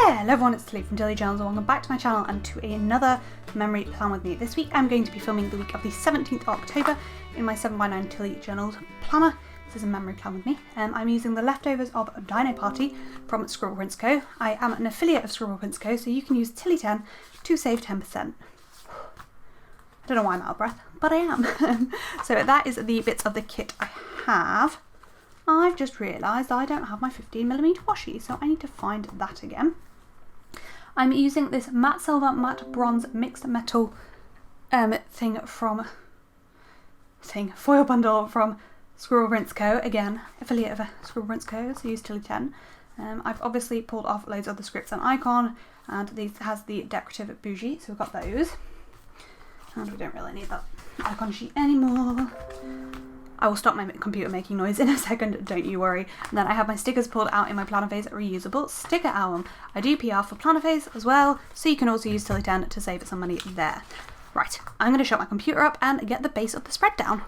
Hello everyone, it's Tilly from Daily Journals and welcome back to my channel and to another memory plan with me. This week I'm going to be filming the week of the 17th of October in my 7x9 Tilly Journals planner. This is a memory plan with me. I'm using the leftovers of Dino Party from Scribble Co. I am an affiliate of Scribble Co, so you can use Tilly10 to save 10%. I don't know why I'm out of breath, but I am. So that is the bits of the kit I have. I've just realised I don't have my 15mm washi, so I need to find that again. I'm using this matte silver, matte bronze mixed metal foil bundle from Scribble Co. Again, affiliate of Scribble Co, so use Tilly10. I've obviously pulled off loads of the scripts and icon, and these has the decorative bougie, so we've got those. And we don't really need that icon sheet anymore. I will stop my computer making noise in a second, don't you worry. And then I have my stickers pulled out in my Planner Phase reusable sticker album. I do PR for Planner Phase as well, so you can also use Tilly10 to save some money there. Right, I'm going to shut my computer up and get the base of the spread down.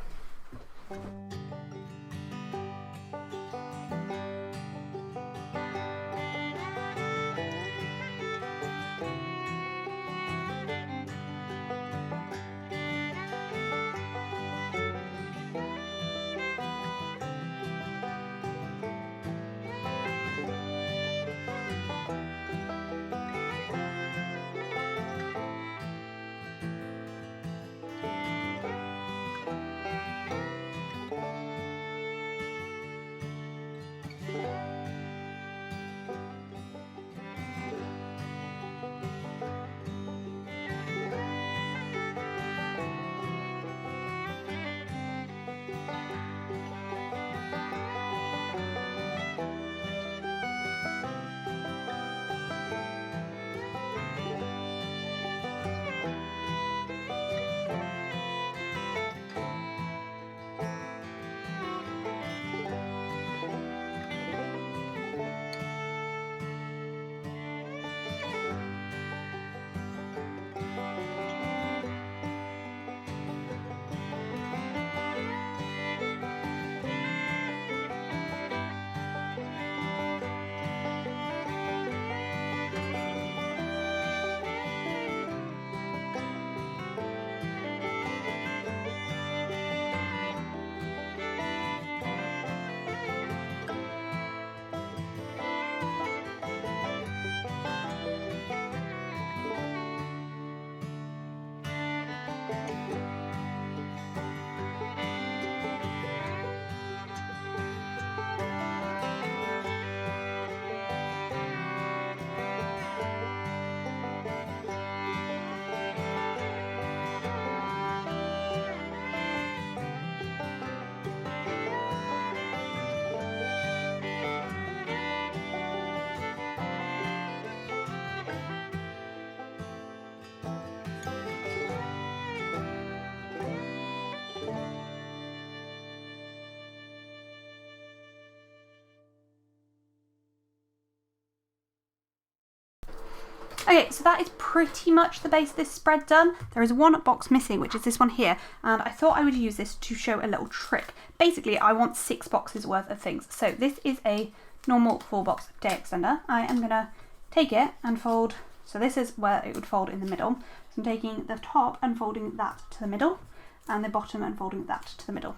Okay, so that is pretty much the base of this spread done. There is one box missing, which is this one here, and I thought I would use this to show a little trick. Basically, I want 6 boxes worth of things. So this is a normal 4-box day extender. I am going to take it and fold, so this is where it would fold in the middle. So I'm taking the top and folding that to the middle, and the bottom and folding that to the middle.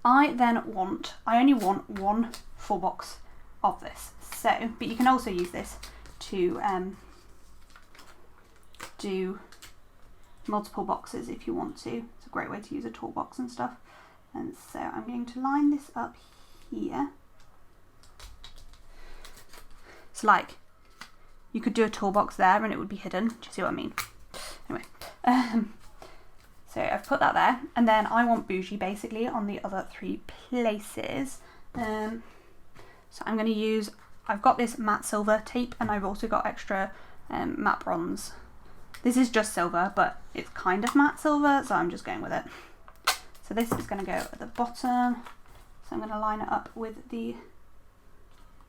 I only want one 4-box of this. So, but you can also use this to do multiple boxes if you want to. It's a great way to use a toolbox and stuff. And so I'm going to line this up here. So like, you could do a toolbox there and it would be hidden. Do you see what I mean? Anyway, so I've put that there, and then I want bougie basically on the other 3 places. So I'm going to use, I've got this matte silver tape, and I've also got extra matte bronze. This is just silver, but it's kind of matte silver, so I'm just going with it. So this is going to go at the bottom. So I'm going to line it up with the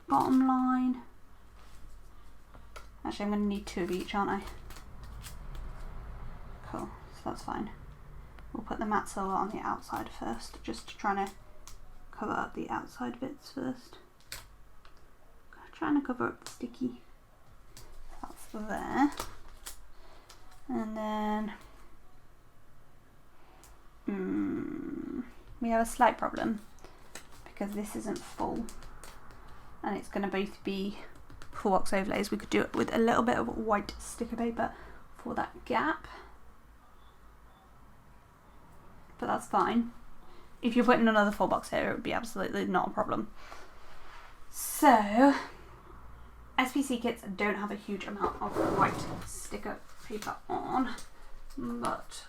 bottom line. Actually, I'm going to need 2 of each, aren't I? Cool, so that's fine. We'll put the matte silver on the outside first, just trying to cover up the outside bits first. Trying to cover up the sticky there. And then we have a slight problem because this isn't full and it's going to both be full box overlays. We could do it with a little bit of white sticker paper for that gap, but that's fine. If you're putting another full box here, it would be absolutely not a problem. So SPC kits don't have a huge amount of white sticker paper on, but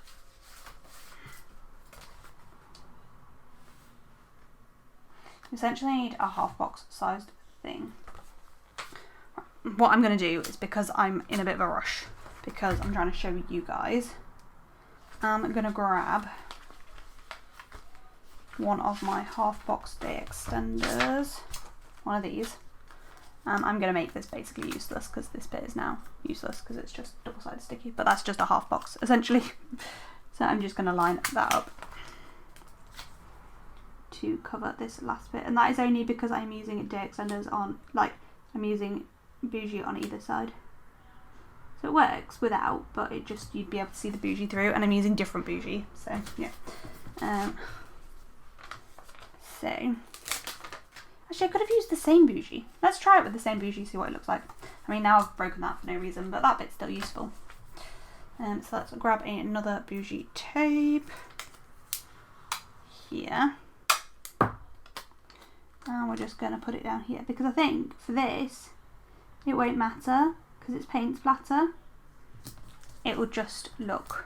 essentially I need a half box sized thing. What I'm going to do is, because I'm in a bit of a rush, because I'm trying to show you guys, I'm going to grab one of my half box day extenders, one of these. I'm going to make this basically useless because this bit is now useless because it's just double-sided sticky, but that's just a half box essentially. So I'm just going to line that up to cover this last bit, and that is only because I'm using day extenders on, like, I'm using bougie on either side. So it works without, but it just, you'd be able to see the bougie through, and I'm using different bougie, so yeah. So actually, I could have used the same bougie. Let's try it with the same bougie, see what it looks like. I mean, now I've broken that for no reason, but that bit's still useful. So let's grab another bougie tape here. And we're just going to put it down here, because I think for this, it won't matter, because it's paint splatter. It will just look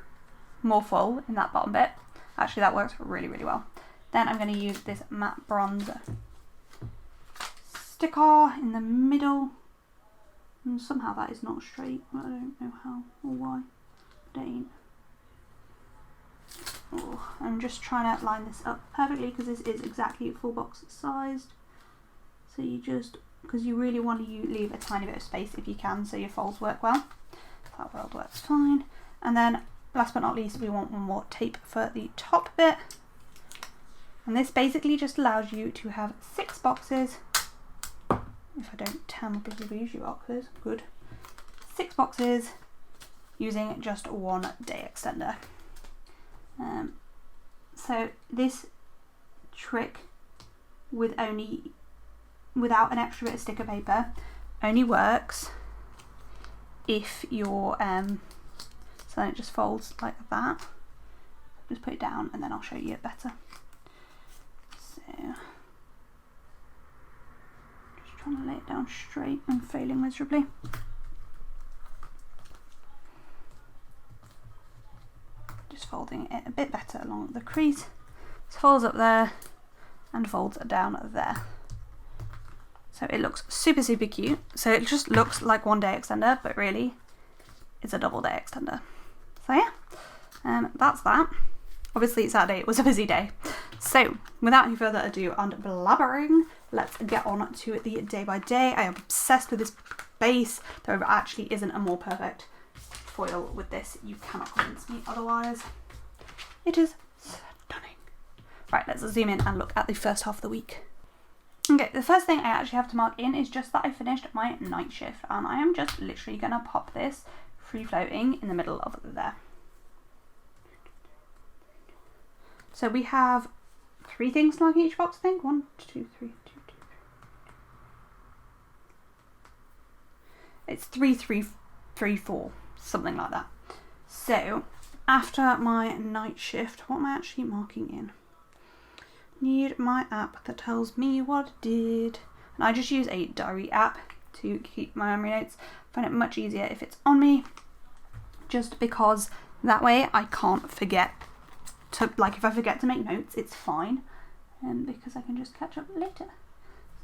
more full in that bottom bit. Actually, that works really, really well. Then I'm going to use this matte bronze sticker in the middle, and somehow that is not straight. I don't know how or why. It ain't. Oh, I'm just trying to line this up perfectly because this is exactly full box sized. So you just, because you really want to leave a tiny bit of space if you can, so your folds work well. That world works fine. And then last but not least, we want one more tape for the top bit. And this basically just allows you to have 6 boxes. If I don't tear my bloody bougie boxes, good. 6 boxes using just one day extender. So this trick without an extra bit of sticker paper only works if you're so then it just folds like that. Just put it down and then I'll show you it better. So just trying to lay it down straight and failing miserably. Just folding it a bit better along the crease. It folds up there and folds down there. So it looks super, super cute. So it just looks like one day extender, but really it's a double day extender. So yeah, that's that. Obviously Saturday, it was a busy day. So without any further ado and blabbering, let's get on to the day by day. I am obsessed with this base. There actually isn't a more perfect foil with this. You cannot convince me otherwise. It is stunning. Right, let's zoom in and look at the first half of the week. Okay, the first thing I actually have to mark in is just that I finished my night shift, and I am just literally going to pop this free floating in the middle of there. So we have 3 things to mark each box, I think. 1, 2, 3, 2, 2, 3. It's 3, 3, 3, 4, something like that. So after my night shift, what am I actually marking in? Need my app that tells me what I did. And I just use a diary app to keep my memory notes. I find it much easier if it's on me, just because that way I can't forget to, like, if I forget to make notes, it's fine, because I can just catch up later.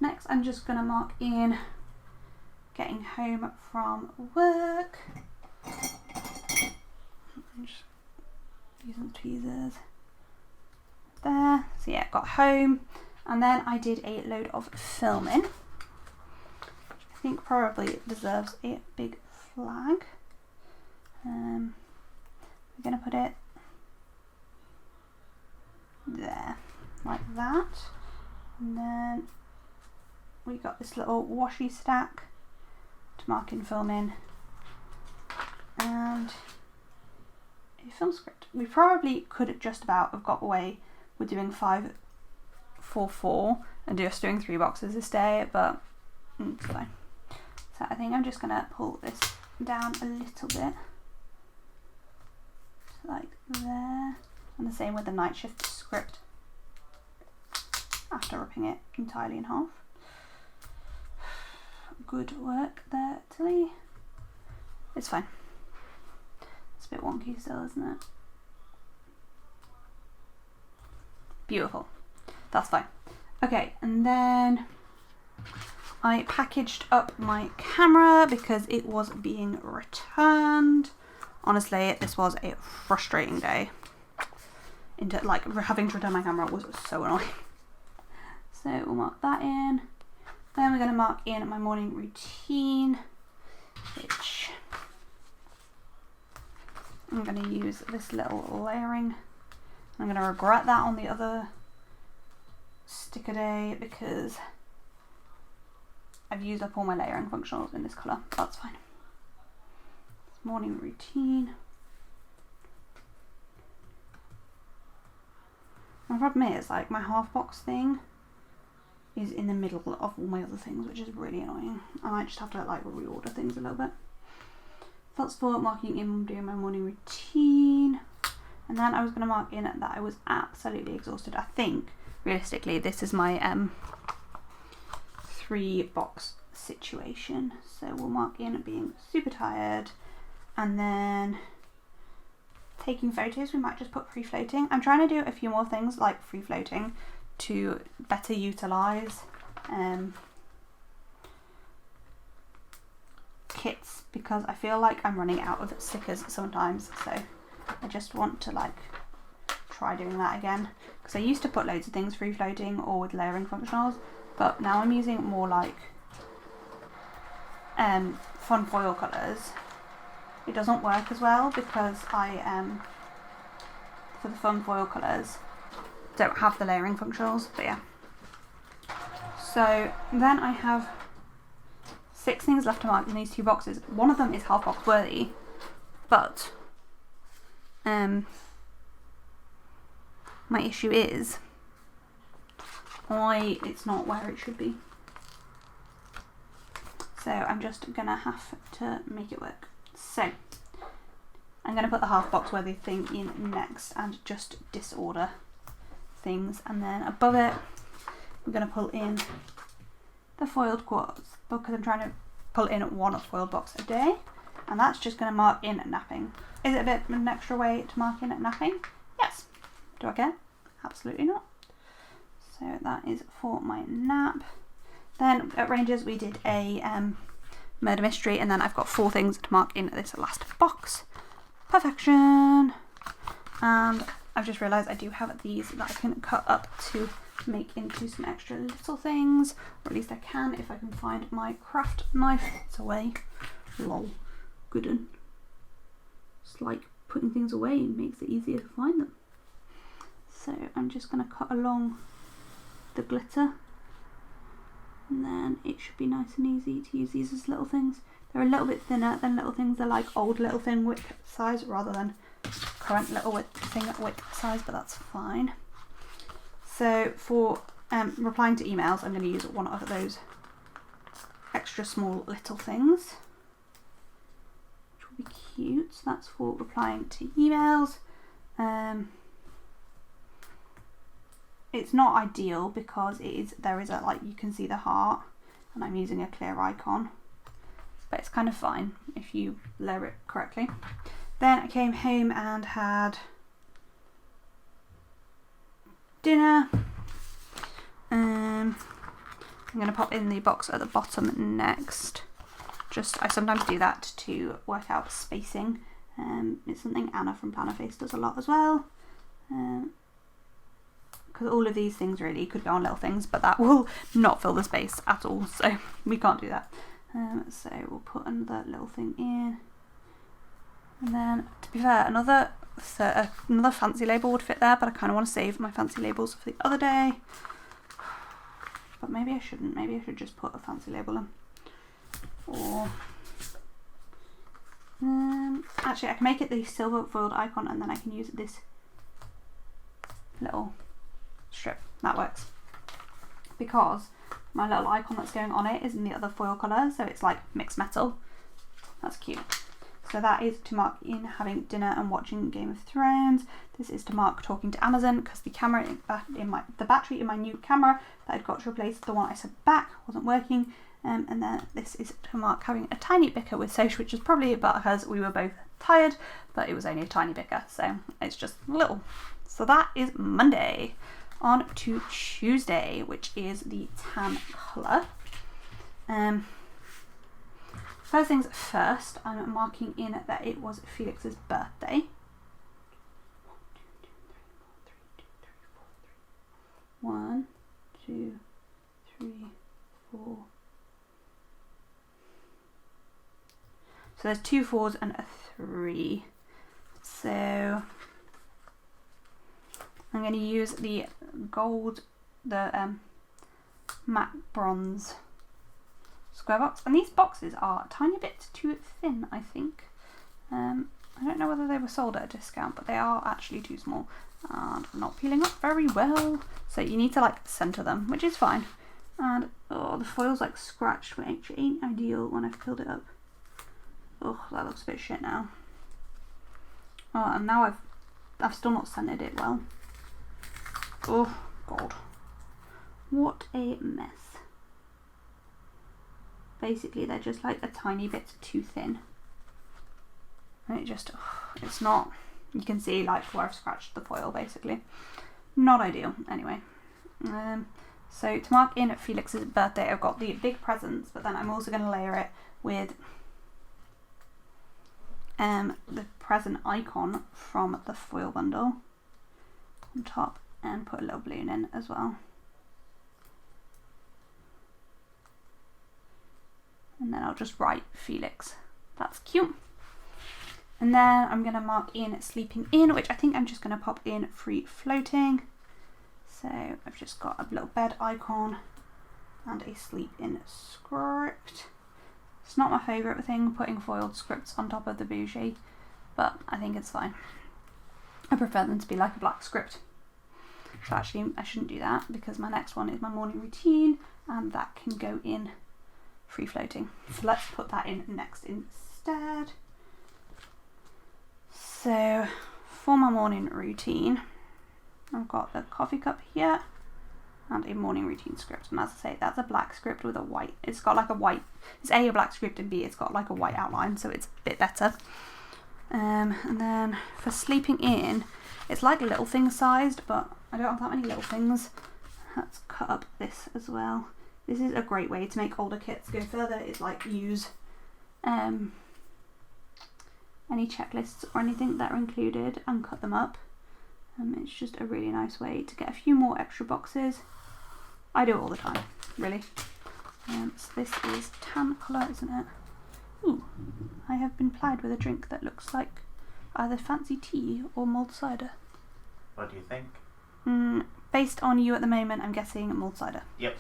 Next, I'm just gonna mark in getting home from work. I'm just using tweezers there. So yeah, got home, and then I did a load of filming, which I think probably deserves a big flag. We're gonna put it there, like that, and then we got this little washi stack to mark in filming, and a film script. We probably could just about have got away with doing 5, 4, 4 and just doing 3 boxes this day, but it's fine. So I think I'm just gonna pull this down a little bit, like there, and the same with the night shift script after ripping it entirely in half. Good work there, Tilly. It's fine. It's a bit wonky still, isn't it? Beautiful. That's fine. Okay, and then I packaged up my camera because it was being returned. Honestly, this was a frustrating day. Like, having to return my camera was so annoying. So we'll mark that in. Then we're going to mark in my morning routine, which I'm going to use this little layering. I'm going to regret that on the other sticker day because I've used up all my layering functionals in this colour. That's fine. It's morning routine. My problem is, like, my half box thing is in the middle of all my other things, which is really annoying. I might just have to like reorder things a little bit. That's for marking in doing my morning routine. And then I was going to mark in that I was absolutely exhausted. I think realistically this is my 3 box situation. So we'll mark in being super tired, and then taking photos. We might just put free floating. I'm trying to do a few more things like free floating to better utilise kits, because I feel like I'm running out of stickers sometimes, so I just want to like try doing that again, because I used to put loads of things free floating or with layering functionals, but now I'm using more like fun foil colours. It doesn't work as well because I for the fun foil colours don't have the layering functionals, but yeah. So then I have 6 things left to mark in these 2 boxes. One of them is half box worthy, but my issue is it's not where it should be. So I'm just gonna have to make it work. So I'm gonna put the half box worthy thing in next and just disorder things, and then above it we're going to pull in the foiled quartz, because I'm trying to pull in 1 foiled box a day, and that's just going to mark in napping. Is it a bit of an extra way to mark in napping? Yes. Do I care? Absolutely not. So that is for my nap. Then at Rangers we did a murder mystery, and then I've got 4 things to mark in this last box. Perfection. And I've just realised I do have these that I can cut up to make into some extra little things, or at least I can if I can find my craft knife. It's away. Lol. Good un. Just like putting things away makes it easier to find them. So I'm just going to cut along the glitter, and then it should be nice and easy to use these as little things. They're a little bit thinner than little things. They're like old little thing wick size rather than current little thing wick size, but that's fine. So for replying to emails, I'm going to use one of those extra small little things, which will be cute. So that's for replying to emails. It's not ideal because there is a, like, you can see the heart, and I'm using a clear icon, but it's kind of fine if you layer it correctly. Then I came home and had dinner. I'm going to pop in the box at the bottom next. I sometimes do that to work out spacing. It's something Anna from Planner Face does a lot as well. Because all of these things really could go on little things, but that will not fill the space at all, so we can't do that. So we'll put another little thing in. And then, to be fair, another fancy label would fit there, but I kind of want to save my fancy labels for the other day. But maybe I shouldn't. Maybe I should just put a fancy label in. Or Actually, I can make it the silver foiled icon and then I can use this little strip. That works. Because my little icon that's going on it is in the other foil colour, so it's like mixed metal. That's cute. So that is to mark in having dinner and watching Game of Thrones. This is to mark talking to Amazon because the camera the battery in my new camera that I'd got to replace the one I sent back wasn't working. And then this is to mark having a tiny bicker with Soch, which is probably because we were both tired, but it was only a tiny bicker, so it's just little. So that is Monday. On to Tuesday, which is the tan colour. First things first, I'm marking in that it was Felix's birthday. 1, 2, 3, 4. So there's 2 4s and a 3. So I'm going to use the gold, the matte bronze square box, and these boxes are a tiny bit too thin, I think. I don't know whether they were sold at a discount, but they are actually too small and not peeling up very well. So you need to like center them, which is fine. And oh, the foil's like scratched, which ain't ideal when I've peeled it up. Oh, that looks a bit shit now. Oh, and now I've still not centered it well. Oh god, what a mess. Basically they're just like a tiny bit too thin, and it just, it's not, you can see like where I've scratched the foil, basically not ideal. Anyway, so to mark in Felix's birthday, I've got the big presents, but then I'm also going to layer it with the present icon from the foil bundle on top, and put a little balloon in as well. And then I'll just write Felix. That's cute. And then I'm going to mark in sleeping in, which I think I'm just going to pop in free floating. So I've just got a little bed icon and a sleep in script. It's not my favourite thing, putting foiled scripts on top of the bougie, but I think it's fine. I prefer them to be like a black script. So actually I shouldn't do that because my next one is my morning routine, and that can go in free floating. So let's put that in next instead. So for my morning routine, I've got the coffee cup here and a morning routine script. And as I say, that's a black script with a white, it's got like a white, it's A, a black script, and B, it's got like a white outline, so it's a bit better. And then for sleeping in, it's like little thing sized, but I don't have that many little things. Let's cut up this as well. This is a great way to make older kits go further, is like use any checklists or anything that are included and cut them up. It's just a really nice way to get a few more extra boxes. I do it all the time, really. So this is tan colour, isn't it? Ooh, I have been plied with a drink that looks like either fancy tea or mulled cider. What do you think? Based on you at the moment, I'm guessing mulled cider. Yep.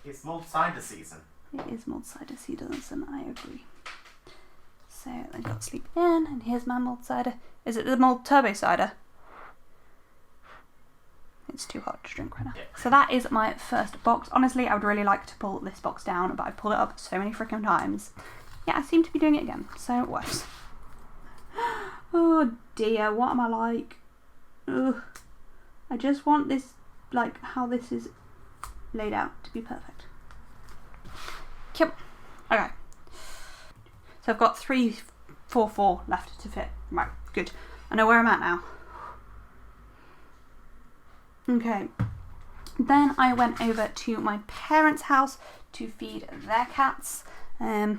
It's mulled cider season. It is mulled cider season, I agree. So I've got sleep in, and here's my mulled cider. Is it the mulled turbo cider? It's too hot to drink right now. Yeah. So that is my first box. Honestly, I would really like to pull this box down, but I've pulled it up so many freaking times. Yeah, I seem to be doing it again, so it works. Oh dear, what am I like? Ugh. I just want this, like how this is laid out, to be perfect. Cute. Okay. So I've got 3, 4, 4 left to fit. Right, good. I know where I'm at now. Okay. Then I went over to my parents' house to feed their cats. And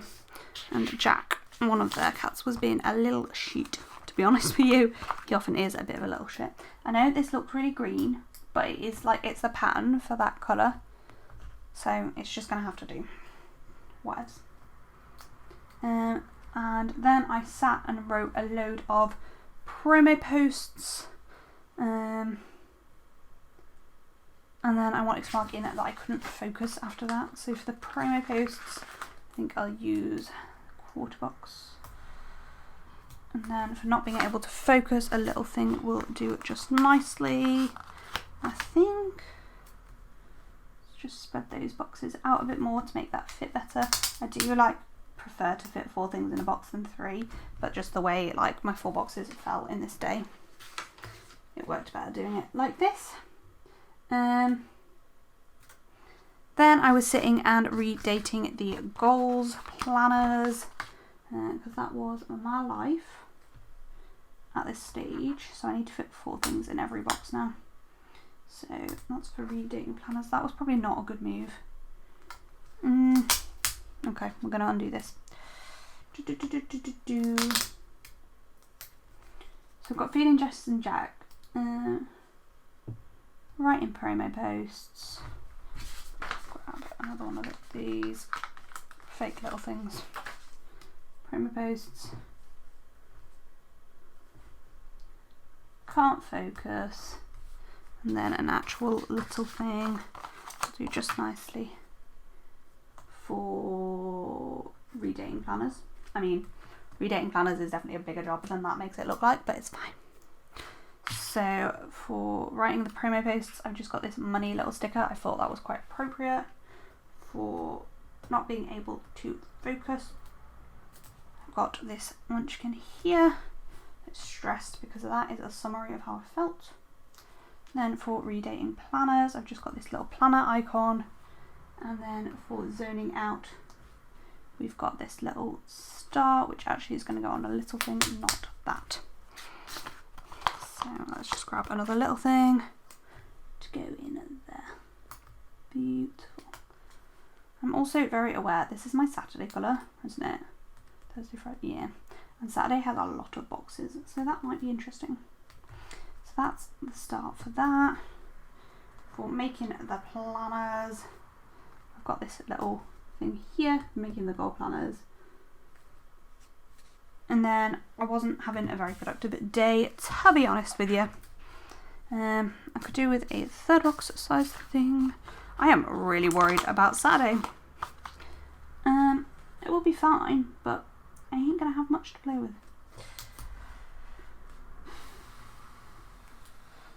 Jack, one of their cats, was being a little shit. To be honest with you, he often is a bit of a little shit. I know this looks really green, but it is like, it's the pattern for that colour. So it's just going to have to do. Whatevs. And then I sat and wrote a load of promo posts. And then I wanted to mark in that I couldn't focus after that. So for the promo posts, I think I'll use quarter box. And then for not being able to focus, a little thing will do it just nicely, I think. Just spread those boxes out a bit more to make that fit better. I do prefer to fit 4 things in a box than 3, but just the way my 4 boxes fell in this day, it worked better doing it like this. Then I was sitting and redating the goals planners, because that was my life at this stage. So I need to fit 4 things in every box now. So that's for redating planners. That was probably not a good move. Okay, we're going to undo this. So I've got feeding Jess and Jack. Writing promo posts. Grab another one of these fake little things. Promo posts. Can't focus. And then an actual little thing to do just nicely for redating planners. I mean, redating planners is definitely a bigger job than that makes it look like, but it's fine. So for writing the promo posts, I've just got this money little sticker. I thought that was quite appropriate for not being able to focus. I've got this munchkin here. It's stressed because of that. Is a summary of how I felt. Then for redating planners, I've just got this little planner icon. And then for zoning out, we've got this little star, which actually is going to go on a little thing, not that. So let's just grab another little thing to go in there. Beautiful. I'm also very aware, this is my Saturday colour, isn't it? Thursday, Friday, yeah. And Saturday has a lot of boxes, so that might be interesting. So that's the start for that. For making the planners, I've got this little thing here, making the goal planners. And then I wasn't having a very productive day, to be honest with you. I could do with a 3rd box size thing. I am really worried about Saturday. It will be fine, but I ain't gonna have much to play with.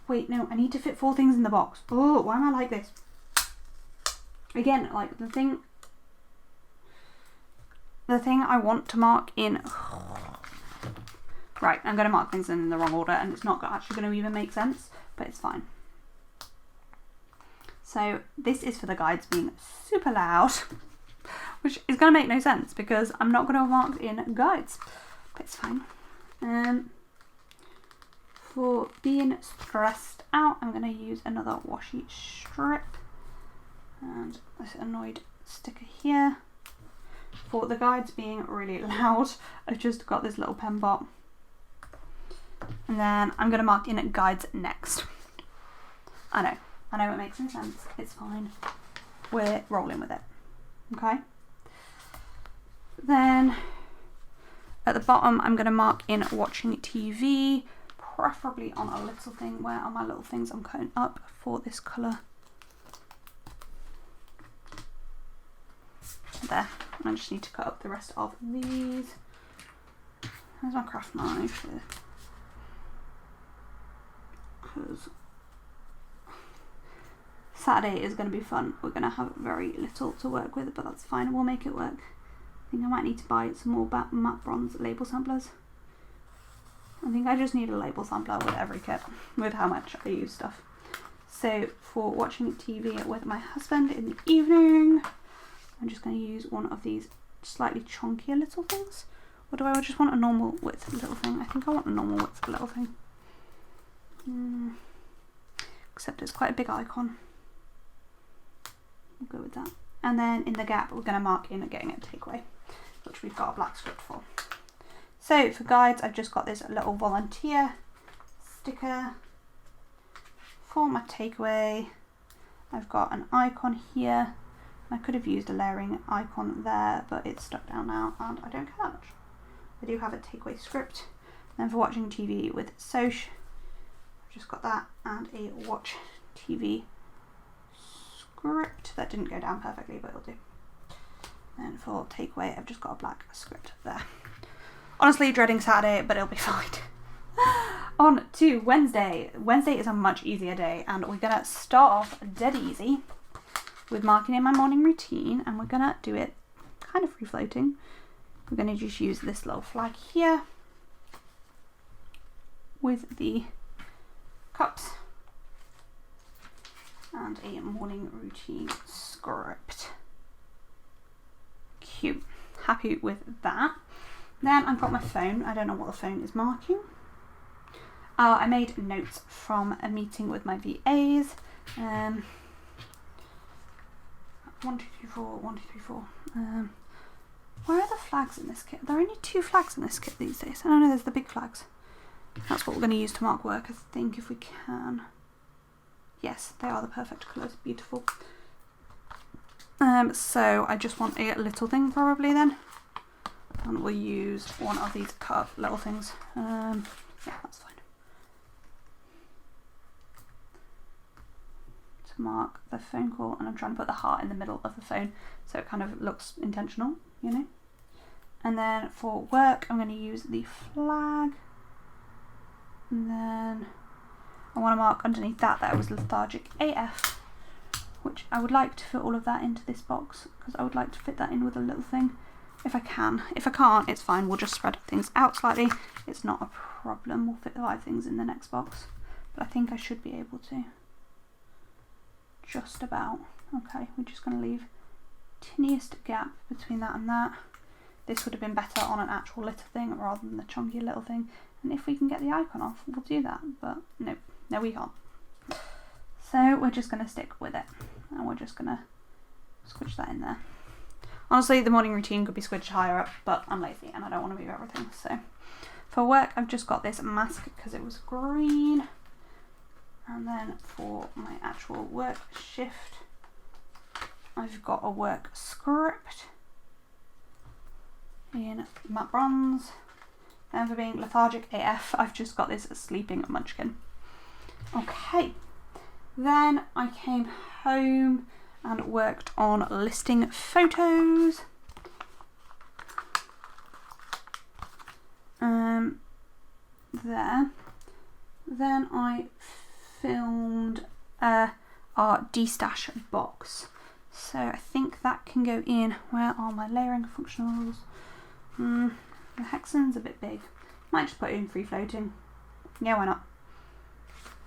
Wait, no, I need to fit 4 things in the box. Oh, why am I like this? Again, the thing I want to mark in... Right, I'm going to mark things in the wrong order and it's not actually going to even make sense, but it's fine. So this is for the guides being super loud, which is going to make no sense because I'm not going to mark in guides, but it's fine. For being stressed out, I'm going to use another washi strip and this annoyed sticker here. For the guides being really loud, I've just got this little pen bot. And then I'm going to mark in guides next. I know it makes no sense. It's fine. We're rolling with it. Okay. Then at the bottom, I'm going to mark in watching TV, preferably on a little thing. Where are my little things I'm cutting up for this colour? There. I just need to cut up the rest of these. There's my craft knife. Because Saturday is going to be fun. We're going to have very little to work with, but that's fine. We'll make it work. I think I might need to buy some more matte bronze label samplers. I think I just need a label sampler with every kit, with how much I use stuff. So for watching TV with my husband in the evening, I'm just going to use one of these slightly chunkier little things. Or do I just want a normal width little thing? I think I want a normal width little thing. Except it's quite a big icon. We'll go with that. And then in the gap, we're going to mark in getting a takeaway, which we've got a black script for. So for guides, I've just got this little volunteer sticker. For my takeaway, I've got an icon here. I could have used a layering icon there, but it's stuck down now and I don't care that much. I do have a takeaway script. Then for watching TV with Soch, I've just got that and a watch TV script. That didn't go down perfectly, but it'll do. And for takeaway, I've just got a black script there. Honestly, dreading Saturday, but it'll be fine. On to Wednesday. Wednesday is a much easier day, and we're gonna start off dead easy with marking in my morning routine, and we're gonna do it kind of free floating. We're gonna just use this little flag here with the cups and a morning routine script. Cute. Happy with that. Then I've got my phone. I don't know what the phone is marking. I made notes from a meeting with my VAs. 1, 2, 3, 4, 1, 2, 3, 4. Where are the flags in this kit? There are only 2 flags in this kit these days. Oh no, there's the big flags. That's what we're going to use to mark work, I think, if we can. Yes, they are the perfect colours. Beautiful. So I just want a little thing probably then. And we'll use one of these cut little things. Yeah, that's fine. To mark the phone call, and I'm trying to put the heart in the middle of the phone so it kind of looks intentional, you know. And then for work, I'm going to use the flag. And then I want to mark underneath that I was lethargic AF, which I would like to fit all of that into this box because I would like to fit that in with a little thing if I can. If I can't, it's fine. We'll just spread things out slightly. It's not a problem. We'll fit the 5 things in the next box, but I think I should be able to. Just about. Okay, we're just going to leave tiniest gap between that and that. This would have been better on an actual little thing rather than the chunky little thing. And if we can get the icon off, we'll do that. But no, we can't. So we're just going to stick with it. And we're just going to squidge that in there. Honestly, the morning routine could be squidged higher up, but I'm lazy and I don't want to move everything. So for work, I've just got this mask because it was green. And then for my actual work shift, I've got a work script in matte bronze. And for being lethargic AF, I've just got this sleeping munchkin. Okay, then I came home and worked on listing photos. There. Then I filmed our D-stash box. So I think that can go in. Where are my layering functionals? The hexagon's a bit big. Might just put it in free floating. Yeah, why not?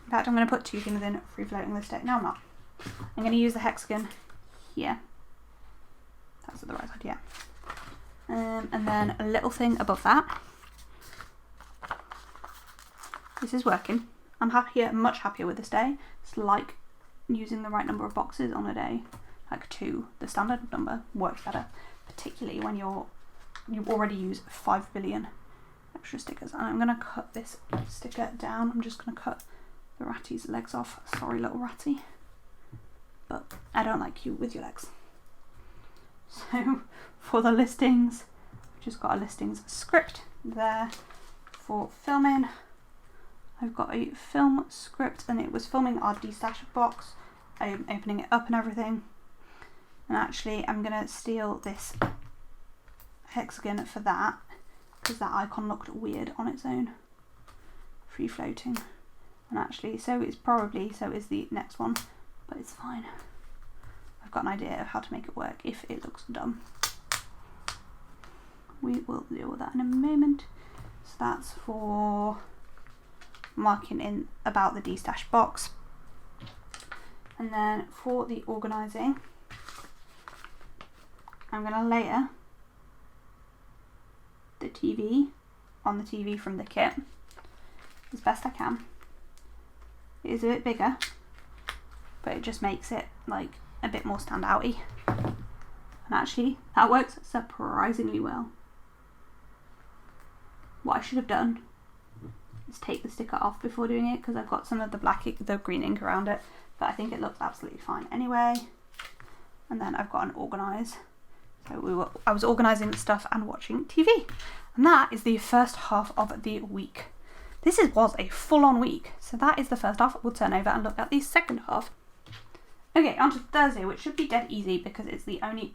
In fact, I'm going to put 2 things in free floating this day. No, I'm not. I'm going to use the hexagon here. That's the right side, yeah. And then a little thing above that. This is working. I'm happier, much happier with this day. It's like using the right number of boxes on a day. Like 2, the standard number, works better. Particularly when you already use 5 billion extra stickers. And I'm going to cut this sticker down. I'm just going to cut the ratty's legs off. Sorry, little ratty. But I don't like you with your legs. So for the listings, I've just got a listings script there. For filming, I've got a film script, and it was filming our D-stash box. I am opening it up and everything. And actually I'm going to steal this hexagon for that, because that icon looked weird on its own. Free floating. And actually, so is the next one, but it's fine. I've got an idea of how to make it work if it looks dumb. We will deal with that in a moment. So that's for marking in about the D-stash box. And then for the organising, I'm going to layer the TV on the TV from the kit as best I can. It is a bit bigger, but it just makes it like a bit more standouty. And actually, that works surprisingly well. What I should have done is take the sticker off before doing it, because I've got some of the green ink around it, but I think it looks absolutely fine anyway. And then I've got an organise. So I was organising stuff and watching TV. And that is the first half of the week. This was a full-on week. So that is the first half. We'll turn over and look at the second half. Okay, on to Thursday, which should be dead easy because it's the only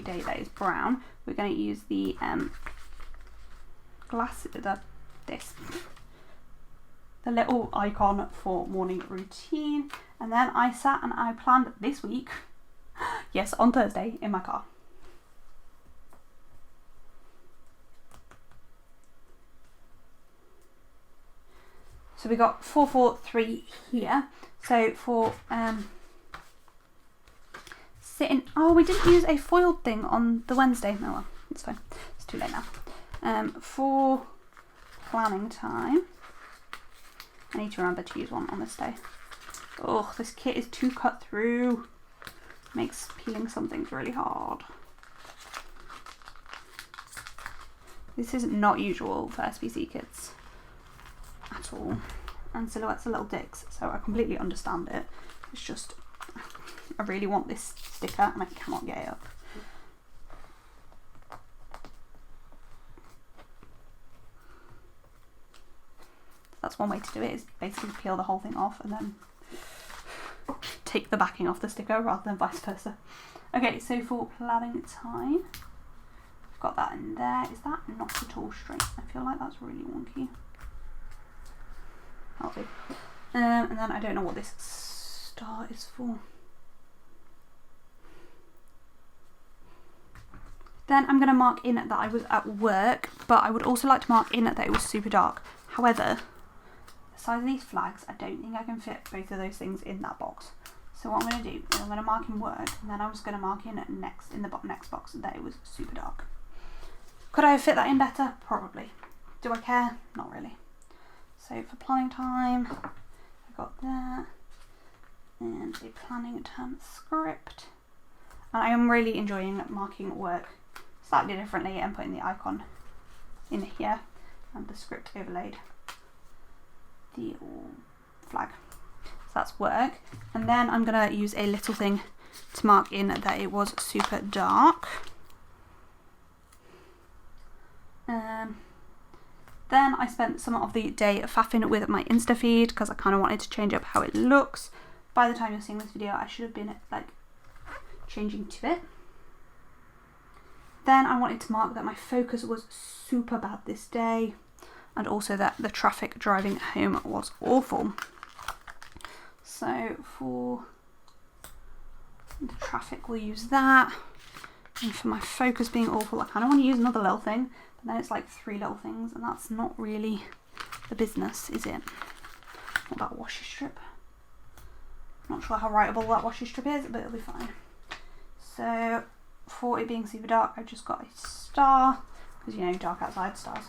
day that is brown. We're going to use the the little icon for morning routine. And then I sat and I planned this week, yes, on Thursday in my car. So we got 4, 4, 3 here. So for sitting, oh, we didn't use a foiled thing on the Wednesday. Oh well, it's fine. It's too late now. For planning time, I need to remember to use one on this day. Oh, this kit is too cut through. Makes peeling some things really hard. This is not usual for SPC kits at all. And Silhouette's a little dicks, so I completely understand it. It's just, I really want this sticker and I cannot get it up. That's one way to do it, is basically peel the whole thing off and then take the backing off the sticker rather than vice versa. Okay, so for planning time, I've got that in there. Is that not at all straight? I feel like that's really wonky. That'll do. And then I don't know what this star is for. Then I'm going to mark in that I was at work, but I would also like to mark in that it was super dark. However, the size of these flags, I don't think I can fit both of those things in that box. So what I'm going to do is I'm going to mark in work, and then I was going to mark in next in the next box that it was super dark. Could I have fit that in better? Probably. Do I care? Not really. So for planning time, I got that, and a planning time script. And I am really enjoying marking work slightly differently and putting the icon in here and the script overlaid the flag. So that's work. And then I'm going to use a little thing to mark in that it was super dark. Then I spent some of the day faffing with my Insta feed because I kind of wanted to change up how it looks. By the time you're seeing this video, I should have been like changing to it. Then I wanted to mark that my focus was super bad this day, and also that the traffic driving home was awful. So for the traffic, we'll use that. And for my focus being awful, I kind of want to use another little thing, but then it's like 3 little things, and that's not really the business, is it? What about washi strip? Not sure how writable that washi strip is, but it'll be fine. So for it being super dark, I've just got a star, because you know, dark outside, stars.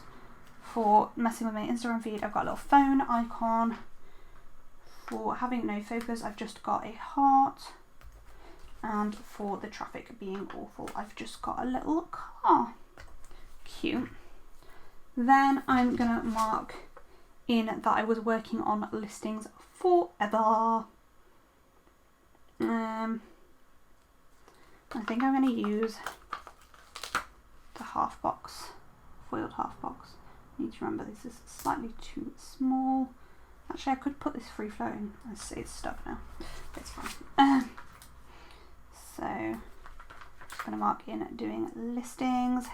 For messing with my Instagram feed, I've got a little phone icon. For having no focus, I've just got a heart. And for the traffic being awful, I've just got a little car. Cute. Then I'm gonna mark in that I was working on listings forever. I think I'm going to use the half box, foiled half box. I need to remember this is slightly too small. Actually, I could put this free flowing. It's stuck now. It's fine. So, I'm just going to mark in doing listings.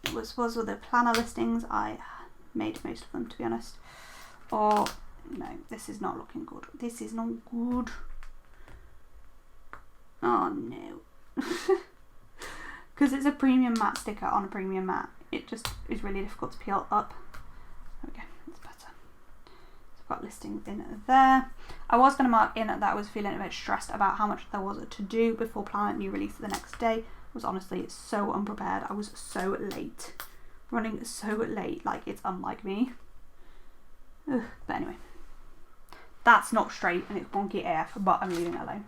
It was with the planner listings. I made most of them, to be honest. Or, no, this is not looking good. This is not good. Oh no. Because it's a premium matte sticker on a premium matte. It just is really difficult to peel up. There we go, it's better. So I've got listings in there. I was going to mark in that I was feeling a bit stressed about how much there was to do before planning new release the next day. I was honestly so unprepared. I was so late. Running so late, like it's unlike me. Ugh, but anyway. That's not straight and it's wonky AF, but I'm leaving it alone.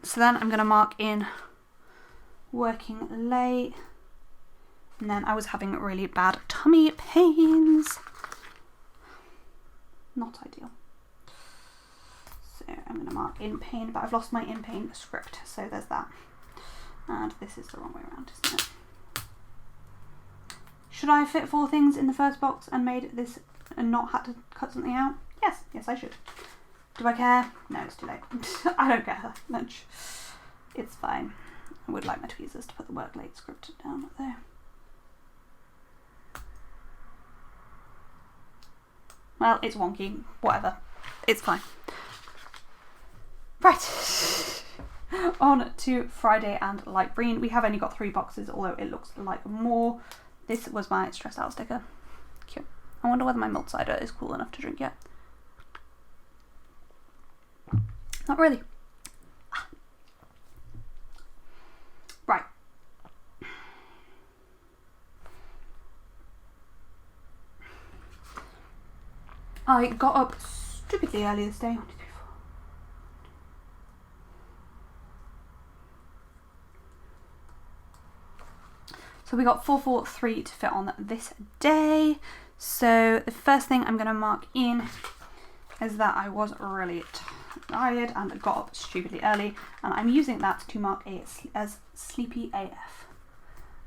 So then I'm going to mark in working late, and then I was having really bad tummy pains. Not ideal. So I'm going to mark in pain, but I've lost my in pain script, so there's that. And this is the wrong way around, isn't it? Should I fit 4 things in the first box and made this and not had to cut something out? Yes, yes I should. Do I care? No, it's too late. I don't care that much. It's fine. I would like my tweezers to put the work late scripted down there. Well, it's wonky, whatever. It's fine. Right. On to Friday and light green. We have only got 3 boxes, although it looks like more. This was my stressed out sticker. Cute. I wonder whether my malt cider is cool enough to drink yet. Not really. Right. I got up stupidly early this day. 1, 2, 3, 4. So we got 443 to fit on this day. So the first thing I'm going to mark in is that I was really tired and got up stupidly early, and I'm using that to mark as sleepy AF.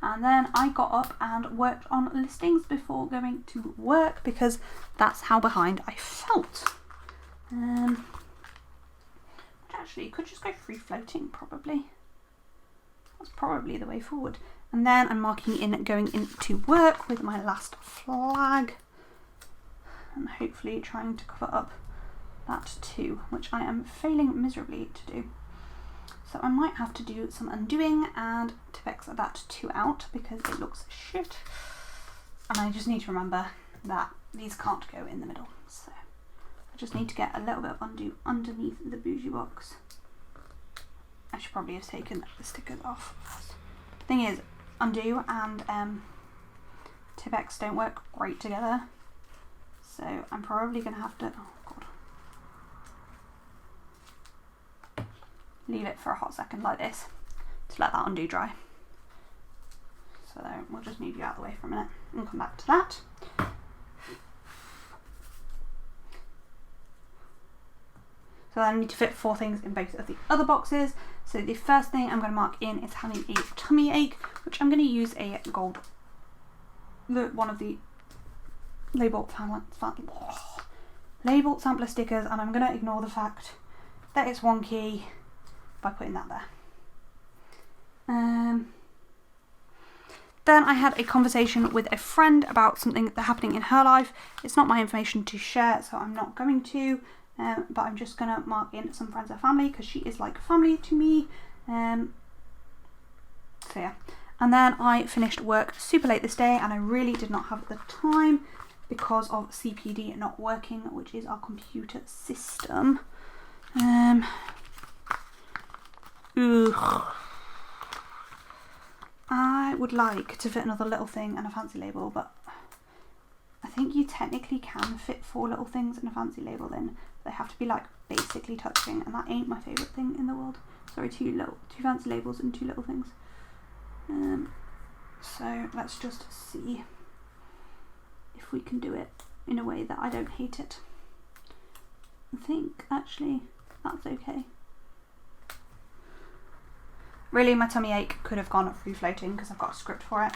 And then I got up and worked on listings before going to work because that's how behind I felt. Which actually could just go free floating probably. That's probably the way forward. And then I'm marking in going into work with my last flag. And hopefully trying to cover up that too, which I am failing miserably to do. So I might have to do some undoing and Tipex that 2 out because it looks shit. And I just need to remember that these can't go in the middle. So I just need to get a little bit of undo underneath the bougie box. I should probably have taken the stickers off first. Thing is, undo and Tipex don't work great together. So I'm probably going to have to, oh god, leave it for a hot second like this to let that undo dry. So we'll just move you out of the way for a minute and come back to that. So I need to fit 4 things in both of the other boxes. So the first thing I'm going to mark in is having a tummy ache, which I'm going to use a gold, one of the label sampler stickers, and I'm going to ignore the fact that it's wonky by putting that there. Then I had a conversation with a friend about something that's happening in her life. It's not my information to share, so I'm not going to. But I'm just going to mark in some friends and family because she is like family to me. So yeah. And then I finished work super late this day and I really did not have the time because of CPD not working, which is our computer system. I would like to fit another little thing and a fancy label, but I think you technically can fit 4 little things and a fancy label in. They have to be like basically touching, and that ain't my favourite thing in the world. Sorry, 2 fancy labels and 2 little things. So let's just see if we can do it in a way that I don't hate it. I think actually that's okay. Really, my tummy ache could have gone free floating because I've got a script for it,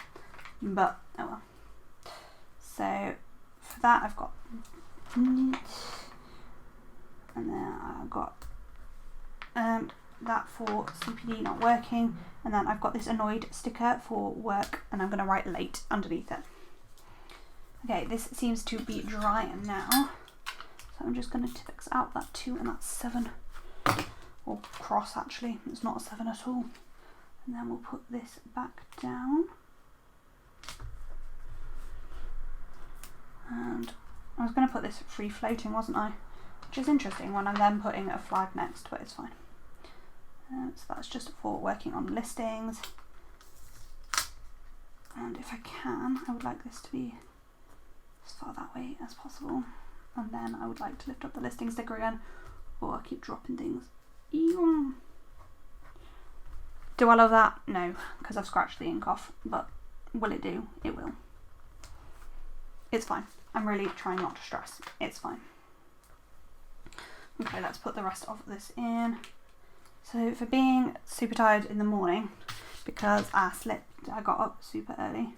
but oh well. So for that I've got, and then I've got that for CPD not working, and then I've got this annoyed sticker for work, and I'm going to write late underneath it. Okay, this seems to be dry now, so I'm just going to Tipex out that 2 and that 7, or cross actually, it's not a 7 at all. And then we'll put this back down. And I was going to put this free floating, wasn't I? Which is interesting when I'm then putting a flag next to it, it's fine. So that's just for working on listings. And if I can, I would like this to be as far that way as possible. And then I would like to lift up the listing sticker again, or I keep dropping things. Ew. Do I love that? No, because I've scratched the ink off, but will it do? It will. It's fine. I'm really trying not to stress. It's fine. Okay, let's put the rest of this in. So for being super tired in the morning, because I got up super early,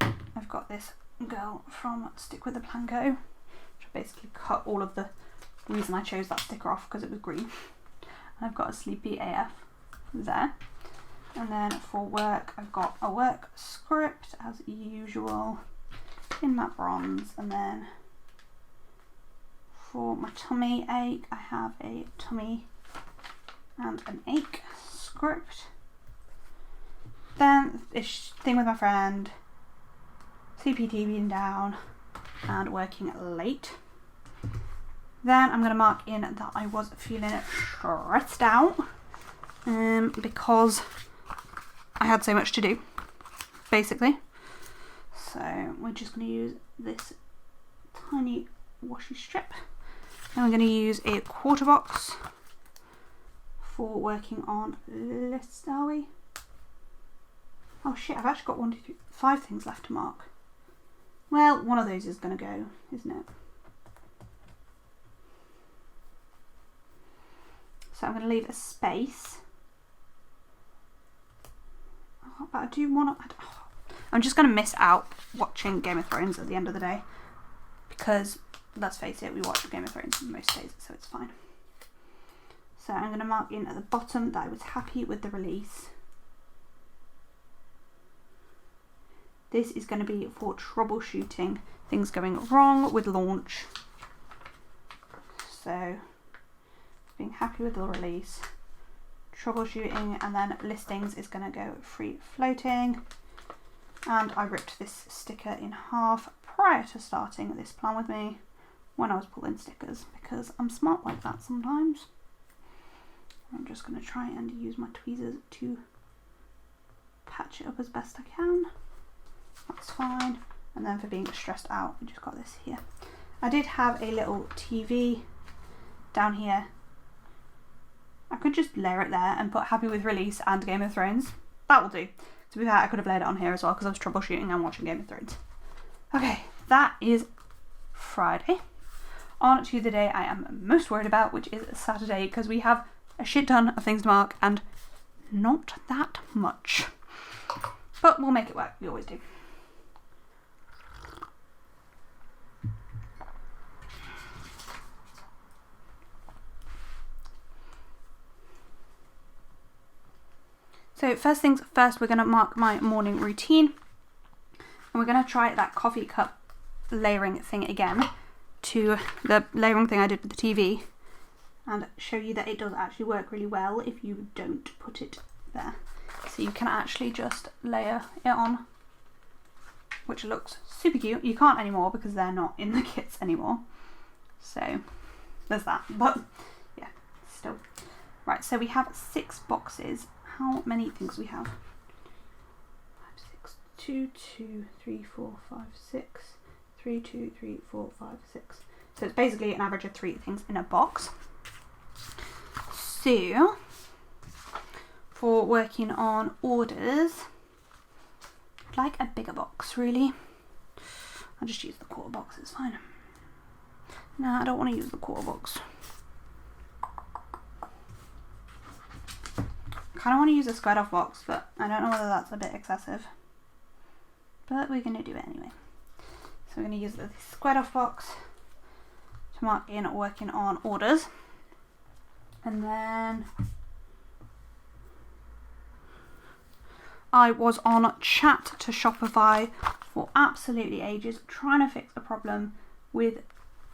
I've got this girl from Stick With The Planko, which I basically cut all of the reason I chose that sticker off because it was green. And I've got a sleepy AF there. And then for work, I've got a work script as usual in matte bronze. And then for my tummy ache, I have a tummy and an ache script. Then this thing with my friend, CPT being down and working late. Then I'm going to mark in that I was feeling stressed out because I had so much to do, basically. So we're just going to use this tiny washi strip. And I'm going to use a quarter box for working on lists, are we? Oh shit, I've actually got 1, 2, 3, 5 things left to mark. Well, one of those is going to go, isn't it? So I'm going to leave a space. Oh, but I do want to... I'm just going to miss out watching Game of Thrones at the end of the day. Because, let's face it, we watch Game of Thrones most days, so it's fine. So I'm going to mark in at the bottom that I was happy with the release. This is going to be for troubleshooting things going wrong with launch. So, being happy with the release, troubleshooting, and then listings is going to go free floating. And I ripped this sticker in half prior to starting this plan with me when I was pulling stickers, because I'm smart like that sometimes. I'm just going to try and use my tweezers to patch it up as best I can. That's fine. And then for being stressed out, we just got this here. I did have a little TV down here. I could just layer it there and put happy with release and Game of Thrones. That will do. To be fair, I could have laid it on here as well because I was troubleshooting and watching Game of Thrones. Okay, that is Friday. On to the day I am most worried about, which is Saturday, because we have a shit ton of things to mark and not that much. But we'll make it work, we always do. So first things first, we're going to mark my morning routine. And we're going to try that coffee cup layering thing again to the layering thing I did with the TV. And show you that it does actually work really well if you don't put it there. So you can actually just layer it on, which looks super cute. You can't anymore because they're not in the kits anymore. So there's that. But yeah, still. Right, so we have 6 boxes. How many things do we have? 5, 6, 2, 2, 3, 4, 5, 6, 3, 2, 3, 4, 5, 6. So it's basically an average of 3 things in a box. So, for working on orders, I'd like a bigger box, really. I'll just use the quarter box, it's fine. No, I don't want to use the quarter box. I kind of want to use a squared off box, but I don't know whether that's a bit excessive. But we're going to do it anyway. So we're going to use the squared off box to mark in working on orders. And then I was on chat to Shopify for absolutely ages trying to fix a problem with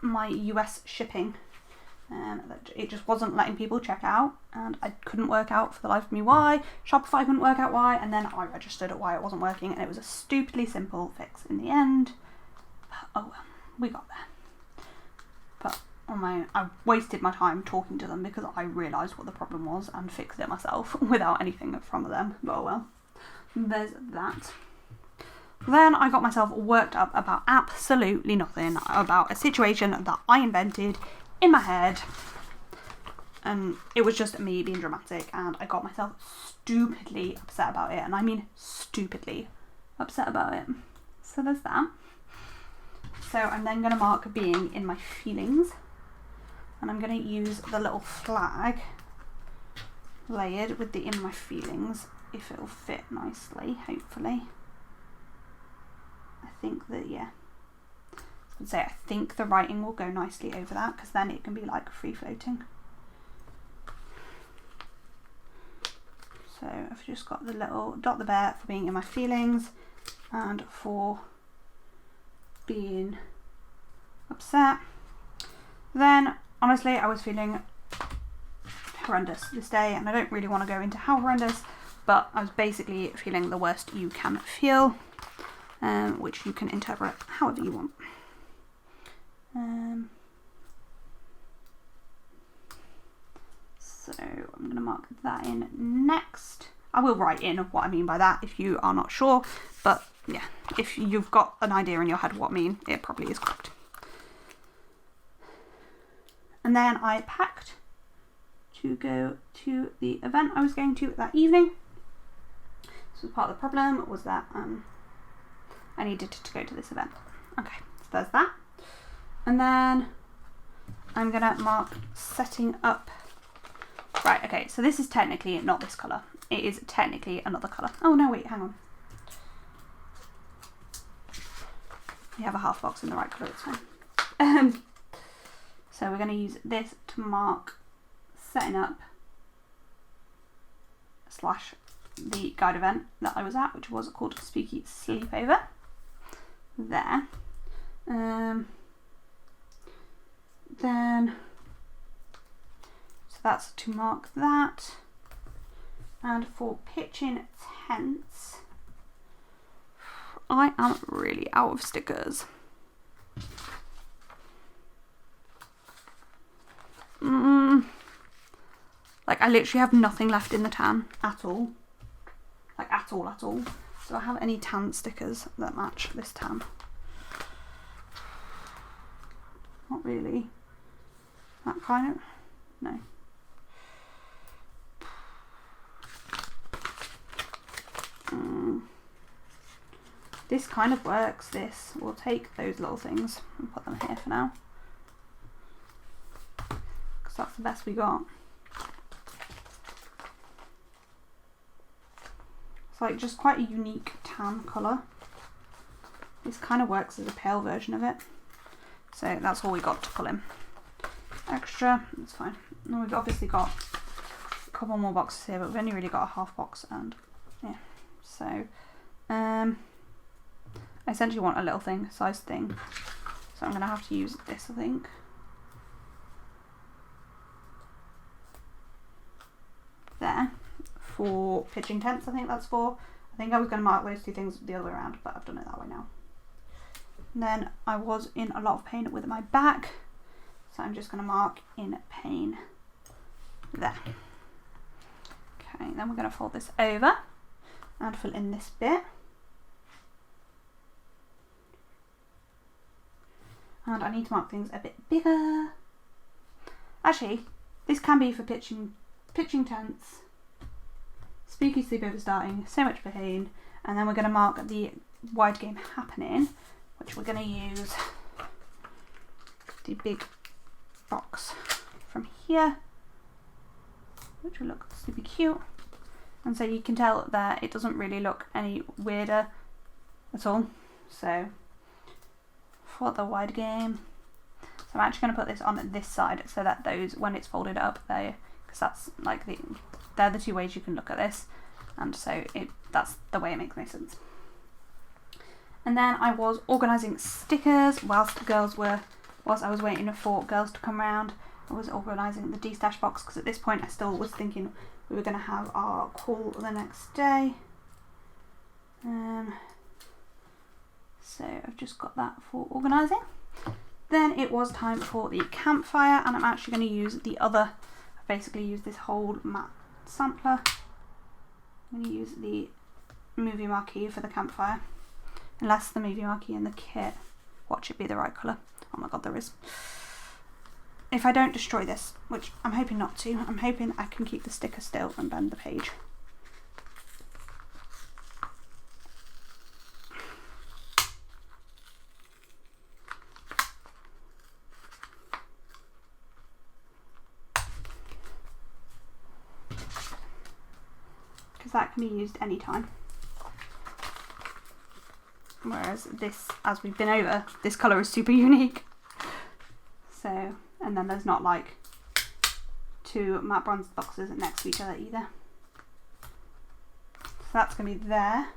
my US shipping. It just wasn't letting people check out, and I couldn't work out for the life of me why. Shopify couldn't work out why, and then I registered at why it wasn't working, and it was a stupidly simple fix in the end. But, oh well, we got there. But on my own, I wasted my time talking to them because I realised what the problem was and fixed it myself without anything from them. But oh well, there's that. Then I got myself worked up about absolutely nothing, about a situation that I invented in my head, and it was just me being dramatic, and I got myself stupidly upset about it, and I mean stupidly upset about it. So there's that. So I'm then going to mark being in my feelings, and I'm going to use the little flag layered with the in my feelings, if it'll fit nicely, hopefully. I think that, yeah. I think the writing will go nicely over that, because then it can be like free floating. So I've just got the little dot the bear for being in my feelings and for being upset. Then honestly I was feeling horrendous this day, and I don't really want to go into how horrendous, but I was basically feeling the worst you can feel, which you can interpret however you want. So I'm going to mark that in next. I will write in what I mean by that if you are not sure, but yeah, if you've got an idea in your head what I mean, it probably is correct. And then I packed to go to the event I was going to that evening. This was part of the problem, was that I needed to go to this event. Okay, so there's that. And then I'm gonna mark setting up. Right, okay, so this is technically not this colour. It is technically another colour. Oh no, wait, hang on. We have a half box in the right colour, it's fine. So we're gonna use this to mark setting up / the guide event that I was at, which was called Spooky Sleepover. There. Then, so that's to mark that. And for pitching tents, I am really out of stickers. Like I literally have nothing left in the tan at all. Like at all. Do I have any tan stickers that match this tan? Not really. That kind of, no. This kind of works, this. We'll take those little things and put them here for now. Because that's the best we got. It's like just quite a unique tan colour. This kind of works as a pale version of it. So that's all we got to pull in. Extra, that's fine. And we've obviously got a couple more boxes here, but we've only really got a half box, and yeah. So I essentially want a little thing, size thing. So I'm gonna have to use this, I think. There. For pitching tents, I think that's for. I think I was gonna mark those two things the other way around, but I've done it that way now. And then I was in a lot of pain with my back, so I'm just going to mark in pain there. Okay, then we're going to fold this over and fill in this bit. And I need to mark things a bit bigger. Actually, this can be for pitching tents, spooky sleepover starting, so much pain, and then we're going to mark the wide game happening, which we're going to use the big box from here, which will look super cute. And so you can tell that it doesn't really look any weirder at all. So for the wide game, so I'm actually going to put this on this side so that those, when it's folded up there, because that's like they're the two ways you can look at this, and so that's the way it makes most sense. And then I was organising stickers whilst I was waiting for girls to come round. I was organising the D-stash box because at this point I still was thinking we were going to have our call the next day. So I've just got that for organising. Then it was time for the campfire, and I'm actually going to use I've basically used this whole matte sampler. I'm going to use the movie marquee for the campfire. Unless the movie marquee in the kit, watch it be the right colour. Oh my god, there is. If I don't destroy this, which I'm hoping not to, I'm hoping I can keep the sticker still and bend the page. Because that can be used anytime. Whereas this, as we've been over, this colour is super unique. So, and then there's not like two matte bronze boxes next to each other either. that's going to be there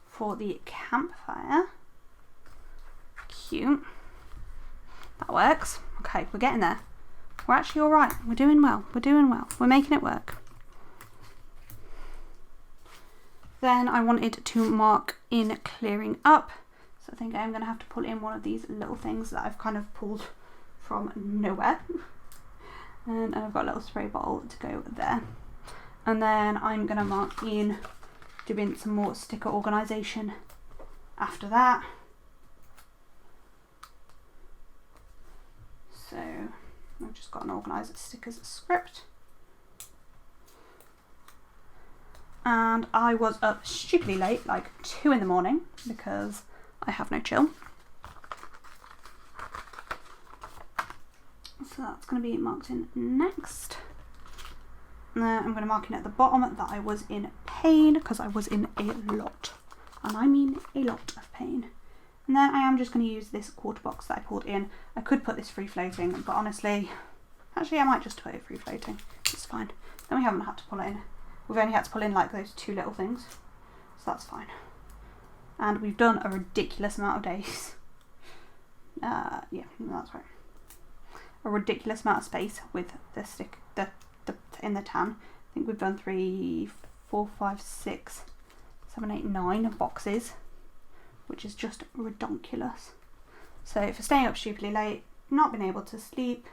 for the campfire. Cute. That works. Okay, we're getting there. We're actually alright. We're doing well. We're doing well. We're making it work. Then I wanted to mark in clearing up. So I think I'm going to have to pull in one of these little things that I've kind of pulled from nowhere. And I've got a little spray bottle to go there. And then I'm going to mark in doing some more sticker organisation after that. So I've just got an organised stickers script. And I was up stupidly late, like 2 in the morning, because I have no chill. So that's going to be marked in next. And then I'm going to mark in at the bottom that I was in pain, because I was in a lot. And I mean a lot of pain. And then I am just going to use this quarter box that I pulled in. I could put this free floating, but honestly, actually I might just put it free floating. It's fine. Then we haven't had to pull it in. We've only had to pull in like those 2 little things. So that's fine. And we've done a ridiculous amount of days. Yeah, that's right. A ridiculous amount of space with the stick, in the tan. I think we've done 3, 4, 5, 6, 7, 8, 9 boxes, which is just ridiculous. So for staying up stupidly late, not being able to sleep,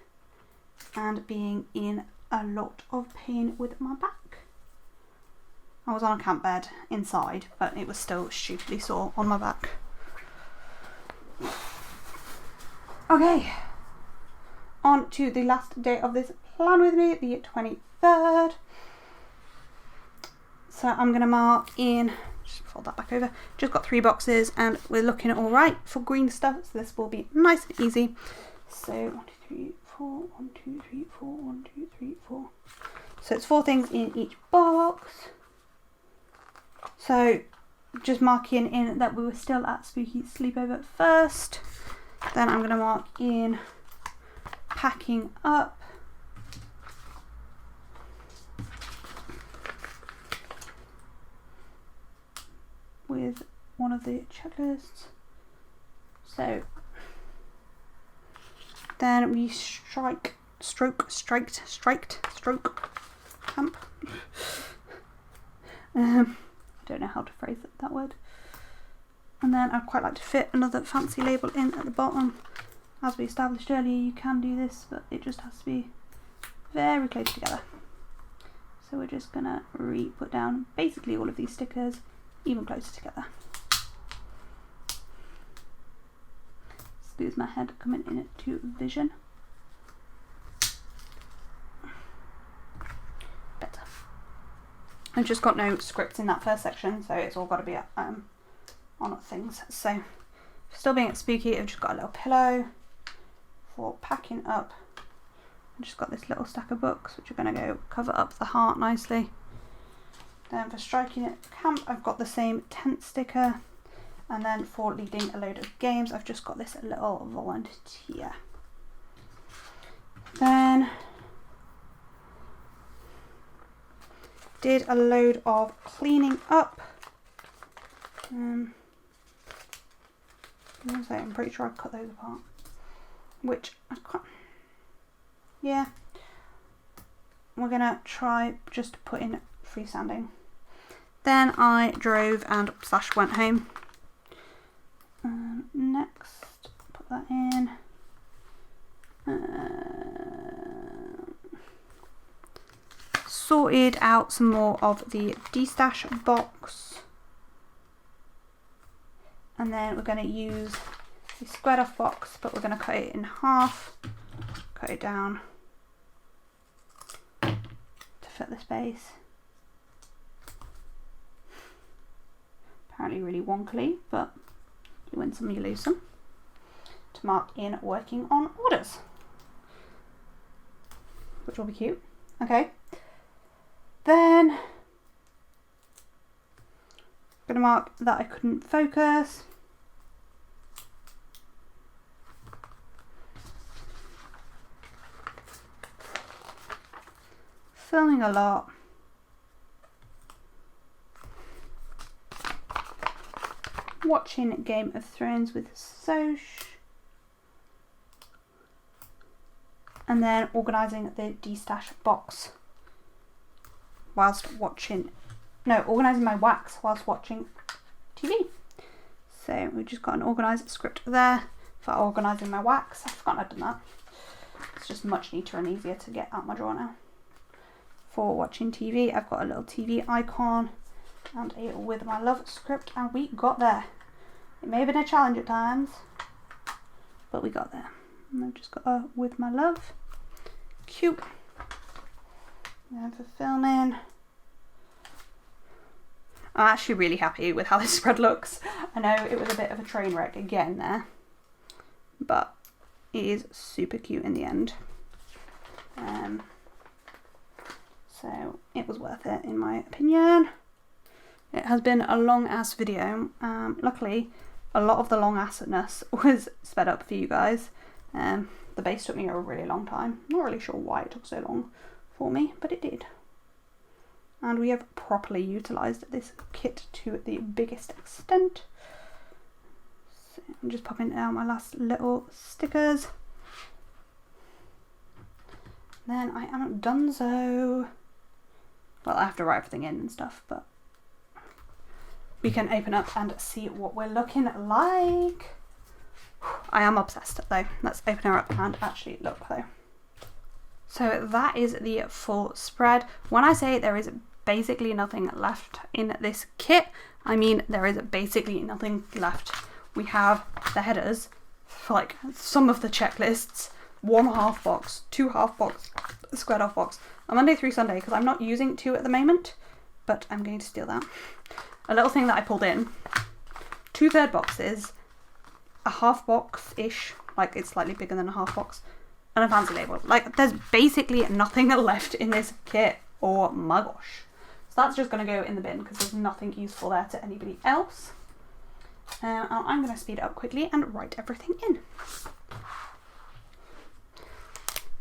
and being in a lot of pain with my back. I was on a camp bed inside, but it was still stupidly sore on my back. Okay, on to the last day of this plan with me, the 23rd. So I'm going to mark in, just fold that back over, just got 3 boxes and we're looking all right for green stuff, so this will be nice and easy. So 1, 2, 3, 4, 1, 2, 3, 4, 1, 2, 3, 4. So it's 4 things in each box. So just marking in that we were still at Spooky Sleepover first. Then I'm going to mark in packing up. With one of the checklists. So then we stroke camp. I don't know how to phrase that word. And then I'd quite like to fit another fancy label in at the bottom. As we established earlier, you can do this, but it just has to be very close together. So we're just gonna put down basically all of these stickers even closer together. Excuse my head coming into vision. Better. I've just got no scripts in that first section, so it's all got to be on things. So, still being spooky, I've just got a little pillow for packing up. I've just got this little stack of books, which are going to go cover up the heart nicely. Then for striking it camp, I've got the same tent sticker. And then for leading a load of games, I've just got this little volunteer. Then did a load of cleaning up. I'm pretty sure I've cut those apart. Which I can't. Yeah. We're gonna try just to put in freestanding. Then I drove and / went home. Next, put that in. Sorted out some more of the de-stash box. And then we're going to use the squared off box, but we're going to cut it in half. Cut it down to fit the space. Apparently really wonkily, but you win some, you lose some. To mark in working on orders, which will be cute. Okay. Then I'm going to mark that I couldn't focus. Filming a lot. watching Game of Thrones with Soch. And then organising the destash box whilst watching, no, organising my wax whilst watching TV. So we've just got an organised script there for organising my wax. I forgot I'd done that. It's just much neater and easier to get out my drawer now. For watching TV, I've got a little TV icon and a With My Love script, and we got there. It may have been a challenge at times, but we got there. And I've just got a With My Love. Cute. And for filming, I'm actually really happy with how this spread looks. I know it was a bit of a train wreck again there, but it is super cute in the end. So it was worth it in my opinion. It has been a long ass video. Luckily, a lot of the long assness was sped up for you guys. The base took me a really long time. Not really sure why it took so long for me, but it did. And we have properly utilised this kit to the biggest extent. So I'm just popping out my last little stickers. Then I am donezo. Well, I have to write everything in and stuff, but we can open up and see what we're looking like. I am obsessed though. Let's open her up and actually look though. So that is the full spread. When I say there is basically nothing left in this kit, I mean there is basically nothing left. We have the headers for like some of the checklists, 1 half box, 2 half box, squared off box, a Monday through Sunday, because I'm not using 2 at the moment, but I'm going to steal that. A little thing that I pulled in, 2 third boxes, a half box-ish, like it's slightly bigger than a half box, and a fancy label. Like there's basically nothing left in this kit. Oh my gosh. So that's just going to go in the bin because there's nothing useful there to anybody else. I'm going to speed it up quickly and write everything in.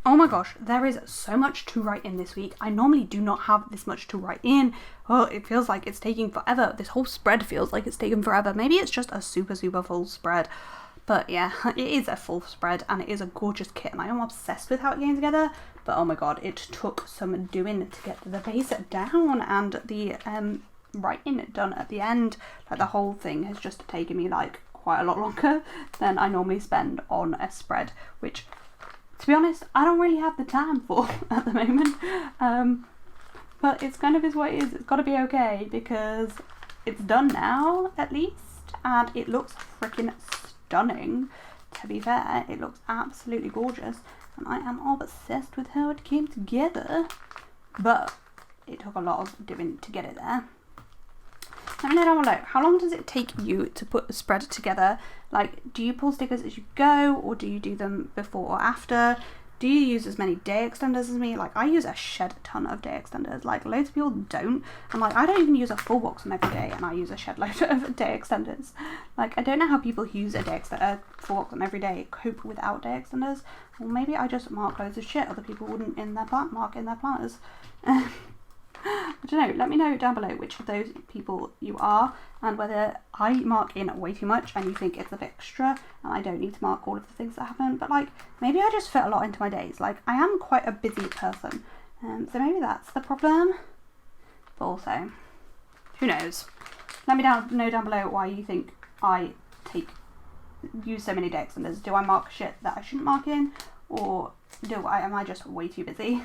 Oh my gosh, there is so much to write in this week. I normally do not have this much to write in. Oh, it feels like it's taking forever. This whole spread feels like it's taken forever. Maybe it's just a super full spread. But yeah, it is a full spread and it is a gorgeous kit and I am obsessed with how it came together. But oh my god, it took some doing to get the base down and the writing done at the end. Like the whole thing has just taken me like quite a lot longer than I normally spend on a spread, which, to be honest, I don't really have the time for at the moment. But it's kind of is what it is. It's got to be okay because it's done now, at least. And it looks freaking stunning. To be fair, it looks absolutely gorgeous. And I am obsessed with how it came together. But it took a lot of doing to get it there. Let me know down below, how long does it take you to put the spread together? Like, do you pull stickers as you go, or do you do them before or after? Do you use as many day extenders as me? Like, I use a shed ton of day extenders. Like, loads of people don't. And like, I don't even use a full box of them every day, and I use a shed load of day extenders. Like, I don't know how people who use a full box of them every day cope without day extenders. Well, maybe I just mark loads of shit other people wouldn't in their mark in their planners. I don't know, let me know down below which of those people you are and whether I mark in way too much and you think it's a bit extra and I don't need to mark all of the things that happen, but like maybe I just fit a lot into my days. Like I am quite a busy person, so maybe that's the problem. But also, who knows? Let me know down below why you think I use so many day extenders. Do I mark shit that I shouldn't mark in, or am I just way too busy?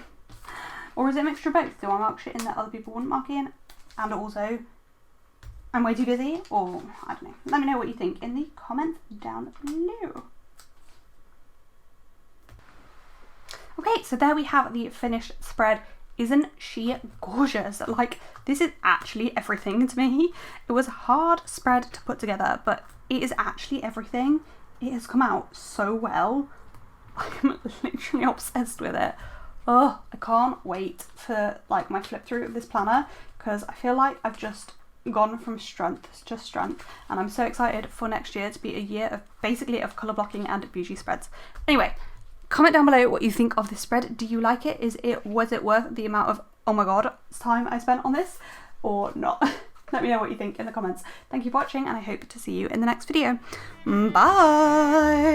Or is it a mixture of both? Do I mark shit in that other people wouldn't mark in? And also, I'm way too busy? Or, I don't know. Let me know what you think in the comments down below. Okay, so there we have the finished spread. Isn't she gorgeous? Like, this is actually everything to me. It was a hard spread to put together, but it is actually everything. It has come out so well. I'm literally obsessed with it. Oh, I can't wait for like my flip through of this planner because I feel like I've just gone from strength to strength and I'm so excited for next year to be a year of basically of colour blocking and bougie spreads. Anyway, comment down below what you think of this spread. Do you like it? Was it worth the amount of oh my god time I spent on this or not? Let me know what you think in the comments. Thank you for watching, and I hope to see you in the next video. Bye!